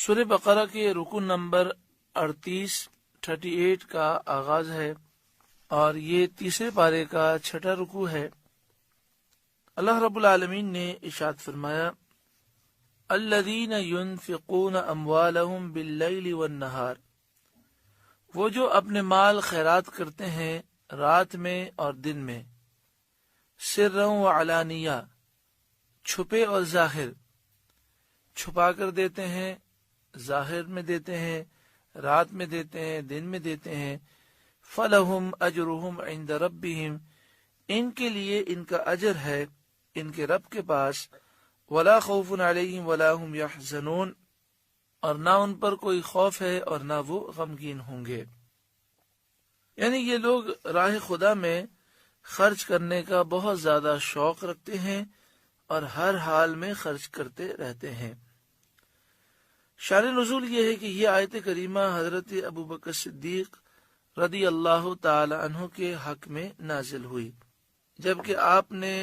سورہ بقرہ کے رکو نمبر 38 کا آغاز ہے اور یہ تیسرے پارے کا 6واں رکو ہے۔ اللہ رب العالمین نے ارشاد فرمایا، الذین ينفقون اموالهم باللیل والنہار، وہ جو اپنے مال خیرات کرتے ہیں رات میں اور دن میں، سرا وعلانیہ، چھپے اور ظاہر، چھپا کر دیتے ہیں، ظاہر میں دیتے ہیں، رات میں دیتے ہیں، دن میں دیتے ہیں، فلہم اجرہم عند ربہم، ان کے لیے ان کا اجر ہے ان کے رب کے پاس، ولا خوف علیہم ولا ہم یحزنون، اور نہ ان پر کوئی خوف ہے اور نہ وہ غمگین ہوں گے۔ یعنی یہ لوگ راہ خدا میں خرچ کرنے کا بہت زیادہ شوق رکھتے ہیں اور ہر حال میں خرچ کرتے رہتے ہیں۔ شان نزول یہ ہے کہ یہ آیت کریمہ حضرت ابوبکر صدیق رضی اللہ تعالی عنہ کے حق میں نازل ہوئی، جبکہ آپ نے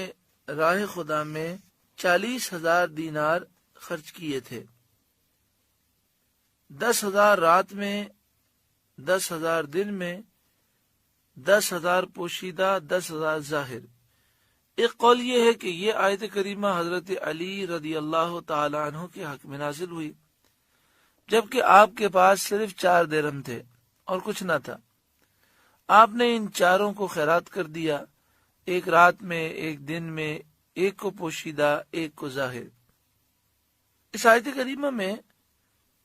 راہ خدا میں 40,000 دینار خرچ کیے تھے، 10,000 رات میں، 10,000 دن میں، 10,000 پوشیدہ، 10,000 ظاہر۔ ایک قول یہ ہے کہ یہ آیت کریمہ حضرت علی رضی اللہ تعالی عنہ کے حق میں نازل ہوئی، جبکہ آپ کے پاس صرف 4 درہم تھے اور کچھ نہ تھا۔ آپ نے ان چاروں کو خیرات کر دیا، ایک رات میں، ایک دن میں، ایک کو پوشیدہ، ایک کو ظاہر۔ اس آیت کریمہ میں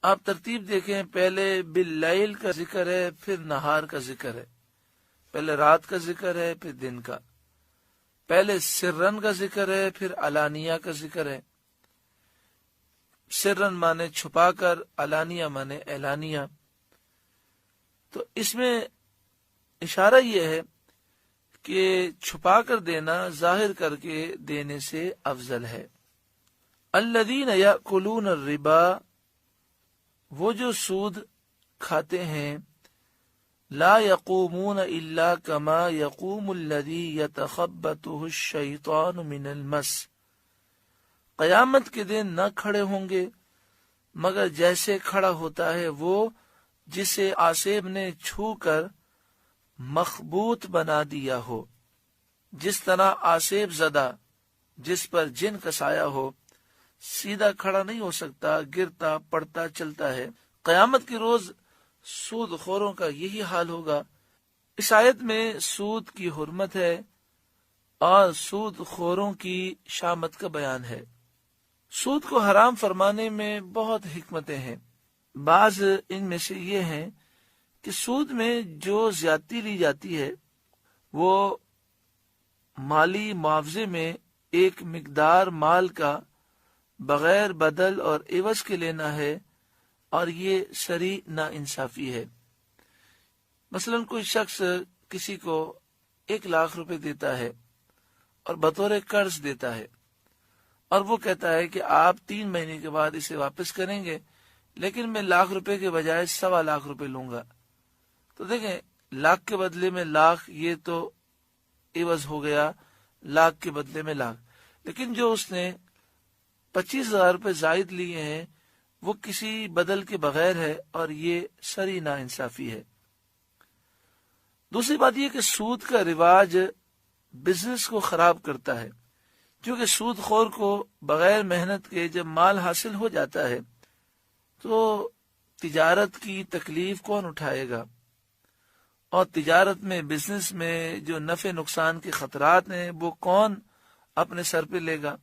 آپ ترتیب دیکھیں، پہلے باللیل کا ذکر ہے، پھر نہار کا ذکر ہے، پہلے رات کا ذکر ہے، پھر دن کا، پہلے سرن کا ذکر ہے، پھر علانیہ کا ذکر ہے۔ سرن مانے چھپا کر، علانیہ مانے اعلانیہ۔ تو اس میں اشارہ یہ ہے کہ چھپا کر دینا ظاہر کر کے دینے سے افضل ہے۔ الذین یأکلون الربا، وہ جو سود کھاتے ہیں، لا یقومون الا کما یقوم الذی یتخبطہ الشیطان من المس، قیامت کے دن نہ کھڑے ہوں گے مگر جیسے کھڑا ہوتا ہے وہ جسے آسیب نے چھو کر مخبوط بنا دیا ہو۔ جس طرح آسیب زدہ جس پر جن کا سایہ ہو سیدھا کھڑا نہیں ہو سکتا، گرتا پڑتا چلتا ہے، قیامت کے روز سود خوروں کا یہی حال ہوگا۔ اس آیت میں سود کی حرمت ہے اور سود خوروں کی شامت کا بیان ہے۔ سود کو حرام فرمانے میں بہت حکمتیں ہیں۔ بعض ان میں سے یہ ہیں کہ سود میں جو زیادتی لی جاتی ہے وہ مالی معاوضے میں ایک مقدار مال کا بغیر بدل اور عوض کے لینا ہے، اور یہ صریح ناانصافی ہے۔ مثلا کوئی شخص کسی کو 1,00,000 روپے دیتا ہے اور بطور قرض دیتا ہے، اور وہ کہتا ہے کہ آپ 3 مہینے کے بعد اسے واپس کریں گے، لیکن میں 1,00,000 روپے کے بجائے 1,25,000 روپے لوں گا۔ تو دیکھیں، 1,00,000 کے بدلے میں 1,00,000، یہ تو عوض ہو گیا 1,00,000 کے بدلے میں 1,00,000۔ لیکن جو اس نے 25,000 روپے زائد لیے ہیں وہ کسی بدل کے بغیر ہے، اور یہ صریح ناانصافی ہے۔ دوسری بات یہ کہ سود کا رواج بزنس کو خراب کرتا ہے، کیونکہ سود خور کو بغیر محنت کے جب مال حاصل ہو جاتا ہے تو تجارت کی تکلیف کون اٹھائے گا، اور تجارت میں، بزنس میں جو نفع نقصان کے خطرات ہیں وہ کون اپنے سر پہ لے گا؟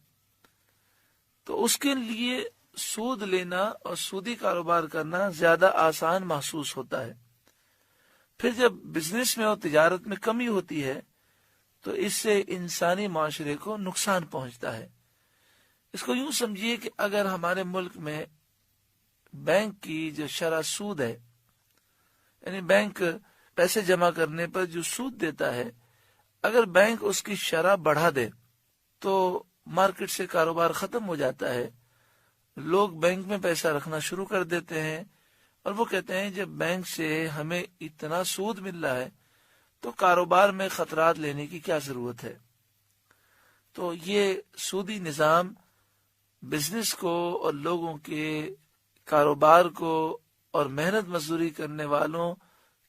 تو اس کے لیے سود لینا اور سودی کاروبار کرنا زیادہ آسان محسوس ہوتا ہے۔ پھر جب بزنس میں اور تجارت میں کمی ہوتی ہے تو اس سے انسانی معاشرے کو نقصان پہنچتا ہے۔ اس کو یوں سمجھیے کہ اگر ہمارے ملک میں بینک کی جو شرح سود ہے، یعنی بینک پیسے جمع کرنے پر جو سود دیتا ہے، اگر بینک اس کی شرح بڑھا دے تو مارکیٹ سے کاروبار ختم ہو جاتا ہے، لوگ بینک میں پیسہ رکھنا شروع کر دیتے ہیں، اور وہ کہتے ہیں جب بینک سے ہمیں اتنا سود مل رہا ہے تو کاروبار میں خطرات لینے کی کیا ضرورت ہے۔ تو یہ سودی نظام بزنس کو اور لوگوں کے کاروبار کو اور محنت مزدوری کرنے والوں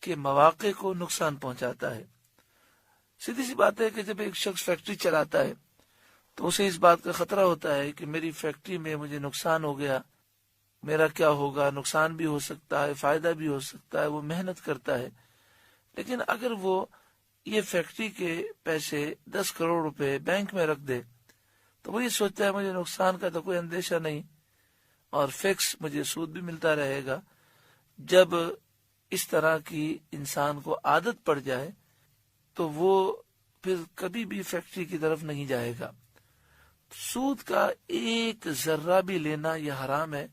کے مواقع کو نقصان پہنچاتا ہے۔ سیدھی سی بات ہے کہ جب ایک شخص فیکٹری چلاتا ہے تو اسے اس بات کا خطرہ ہوتا ہے کہ میری فیکٹری میں مجھے نقصان ہو گیا، میرا کیا ہوگا، نقصان بھی ہو سکتا ہے، فائدہ بھی ہو سکتا ہے، وہ محنت کرتا ہے۔ لیکن اگر وہ یہ فیکٹری کے پیسے 10 کروڑ روپے بینک میں رکھ دے تو وہ یہ سوچتا ہے مجھے نقصان کا تو کوئی اندیشہ نہیں اور فکس مجھے سود بھی ملتا رہے گا۔ جب اس طرح کی انسان کو عادت پڑ جائے تو وہ پھر کبھی بھی فیکٹری کی طرف نہیں جائے گا۔ سود کا ایک ذرہ بھی لینا یہ حرام ہے۔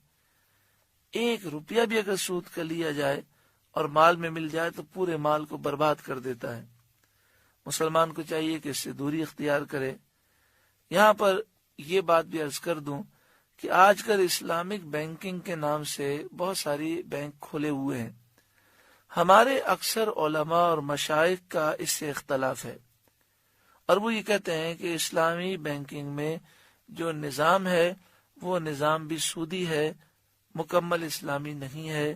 1 روپیہ بھی اگر سود کا لیا جائے اور مال میں مل جائے تو پورے مال کو برباد کر دیتا ہے۔ مسلمان کو چاہیے کہ اس سے دوری اختیار کرے۔ یہاں پر یہ بات بھی عرض کر دوں کہ آج کل اسلامک بینکنگ کے نام سے بہت ساری بینک کھولے ہوئے ہیں۔ ہمارے اکثر علماء اور مشائخ کا اس سے اختلاف ہے، اور وہ یہ کہتے ہیں کہ اسلامی بینکنگ میں جو نظام ہے وہ نظام بھی سودی ہے، مکمل اسلامی نہیں ہے،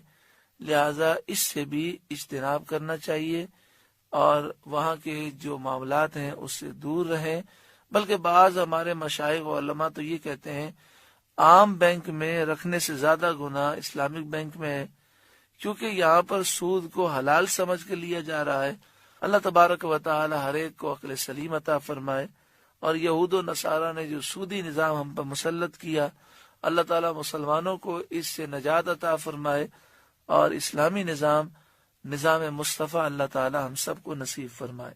لہذا اس سے بھی اجتناب کرنا چاہیے اور وہاں کے جو معاملات ہیں اس سے دور رہیں۔ بلکہ بعض ہمارے مشائخ و علماء تو یہ کہتے ہیں عام بینک میں رکھنے سے زیادہ گناہ اسلامک بینک میں ہے، کیونکہ یہاں پر سود کو حلال سمجھ کے لیا جا رہا ہے۔ اللہ تبارک و تعالی ہر ایک کو عقل سلیم عطا فرمائے، اور یہود و نصارہ نے جو سودی نظام ہم پر مسلط کیا، اللہ تعالی مسلمانوں کو اس سے نجات عطا فرمائے، اور اسلامی نظام مصطفیٰ اللہ تعالی ہم سب کو نصیب فرمائے۔